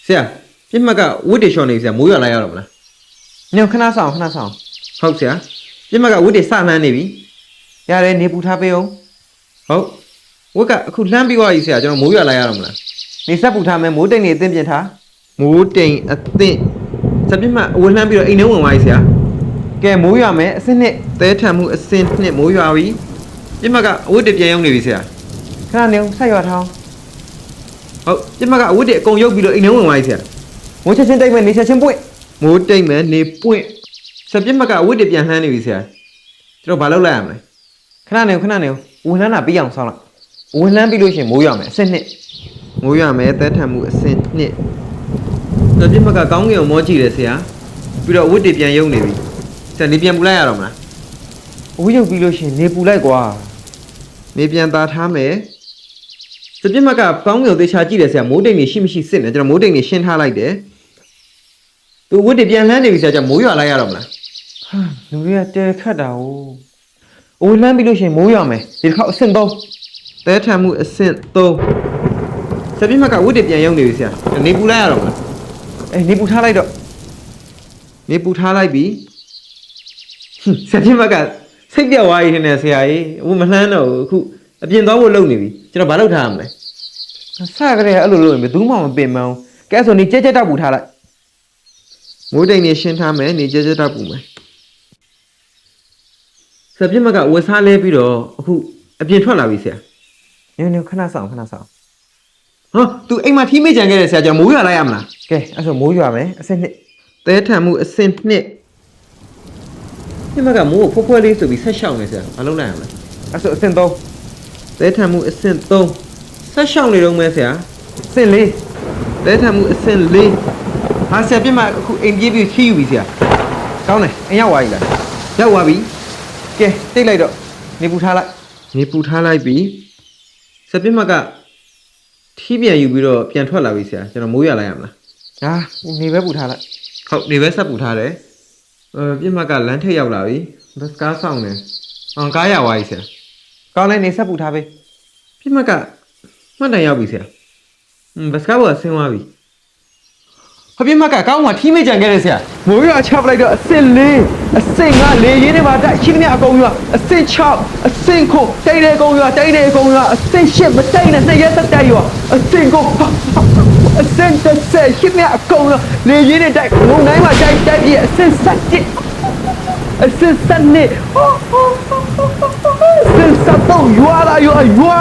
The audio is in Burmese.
ဆရာပြစ်မှတ်ကဝတ်တေလျှော်နေပြီဆရာမိုးရွာလိုက်ရတော့မလားညခဏဆောင်ဟုတ်ဆရာပြစ်မှတ်ကဝတ်တေစလှမ်းနေပြီရတယ်နေပူထားပေးအောင်ဟုတ်ဝတ်ကအခုလှမ်းပြီးသွားပြီဆရာကျွန်တော်မိုးရွာလိုက်ရတော့မလားနေစက်ပူထားမယ်မိုးတိမ်နေအသင့်ပြင်ထားမိုးတိမ်အသင့်စပြစ်မှတ်အဝတ်လှမ်းပြီးတော့အိမ်ထဲဝင်သွားပြီဆရာကဲမိုးရွာမယ်အစနစ်သဲထံမှုအစင်နှစ်မိုးရွာပြီပြစ်မှတ်ကအဝတ်တေပြန်ရောက်နေပြီဆရာခဏနေအောင်ဆက်ရွာထောင်းဟုတ်ပြစ်မှတ်ကအဝတ်တေအကုန်ရုပ်ပြီးတော့အိမ်ထဲဝင်သွားပြီဆရာမိုးချက်ချင်းတိတ်မယ်နေချက်ချင်းပွင့်မိုးတိမ်မယ်နေပွင့်စပြစ်မှတ်ကအဝတ်တေပြန်လှမ်းနေပြီဆရာကျွန်တော်ဘာလုပ်လိုက်ရမလဲခဏနေဝင်လှမ်းတာပြီးအောင်ဆောင်းလိုက်ဝင်လှမ်းပြီးလို့ရှိရင်မိုးရွာမယ်အစနစ်မိုးရွာမယ်သဲထံမှုအစင်နှစ်စပြစ်မှတ်ကကောင်းကင်ကိုမောကြည့်တယ်ဆရာပြီးတော့အဝတ်တေပြန်ရုပ်နေပြီဆရာနေပြန်ပူလိုက်ရတော့မလားအဝတ်ရုပ်ပြီးလို့ရှိရင်နေပူလိုက်ကွနေပြန်သားထားမယ်စပြစ်မှတ်ကကောင်းကင်ကိုသေချာကြည့်တယ်ဆရာမိုးတိမ်နေရှိမရှိစစ်နေကျွန်တော်မိုးတိမ်နေရှင်းထားလိုက်တယ်သူအဝတ်တေပြန်လှမ်းနေပြီဆရာကျွန်တော်မိုးရွာလိုက်ရတော့မလားလူတွေကတဲခတ်တာ哦အဝတ်လှမ်းပြီးလို့ရှိရင်မိုးရွာမယ်ဒီတစ်ခါအဆင့်3သဲထံမှုအဆင့်3စပြစ်မှတ်ကအဝတ်တေပြန်ရုပ်နေပြီဆရာနေပူလိုက်ရတော့မလားအေးနေပူထားလိုက်တော့နေပူထားလိုက်ပြီစပြစ်မှတ်ကစိတ်ပြောက်သွားပြီထင်တယ်ဆရာကြီးဟိုမလှမ်းတော့ဘူးအခုအပြင်သွားဖို့လုပ်နေပြီကျွန်တော်ဘာလုပ်ထားရမလဲစကြတဲ့အဲ့လိုလုပ်ရင်ဘယ်သူမှမပင်မအောင်ကဲဆိုနေကြက်တောက်ပူထားလိုက်မိုးတိမ်နေရှင်းထားမယ်နေကြတောက်ပူမယ်စပြစ်မှတ်ကဝက်စားလဲပြီးတော့အခုအပြင်ထွက်လာပြီဆရာနေခဏဆောင်ဟော तू အိမ်မှာထီးမိကြံခဲ့တယ်ဆရာကျွန်တော်မိုးရွာလိုက်ရမလားကဲအဲ့ဆိုမိုးရွာမယ်အစနစ်သဲထံမှုအစင်နှစ်ဒီမှာကမိုးကိုဖွဲလေးဆိုပြီးဆက်ရှောင်းနေဆရာမလုပ်လိုက်ရမလားအဲ့ဆိုအစင်3သဲထံမှုအစင်3ဆက်ရှောင်းနေတော့မဲဆရာအစင်4သဲထံမှုအစင်4ဟာဆရာပြမအခုအိမ်ပြေးပြီးခီးယူပြီဆရာကောင်းတယ်အိမ်ရောက်သွားပြီလားရောက်သွားပြီကဲတိတ်လိုက်တော့နေပူထားလိုက်နေပူထားလိုက်ပြီဆရာပြမကထီးပြန်ယူပြီးတော့ပြန်ထွက်လာပြီဆရာကျွန်တော်မိုးရွာလိုက်ရမလားဟာနေပဲပူထားလိုက်ဟုတ်နေပဲဆက်ပူထားတယ်ပြမကလမ်းထိပ်ရောက်လာပြီဘတ်ကားဆောင်နေအောင်ကားရသွားပြီဆရာကောင်းလိုက်နေဆက်ပူထားပေးပြမကမှတ်တိုင်ရောက်ပြီဆရာဘတ်ကားပေါ်ဆင်းသွားပြီဟောပြမကကောင်းမှထီးမိကြံခဲ့တယ်ဆရာမိုးရွာချပလိုက်တော့အစင်4အစင်5လေရင်းတွေမှာတက်ရှိသမျှအကုန်ရွာအစင်6အစင်9တိတ်တယ်အကုန်ရွာတိတ်တယ်အကုန်ရွာအစင်8မတိတ်နဲ့2ရက်သက်တက်ရွာအစင်9အစင်10ရှိသမျှအကုန်ရွာလေရင်းတွေတိုက်ငုံတိုင်းမှာတိုက်ပြည့်အစင်7အစင်7အစင်7ရွာလာရွာ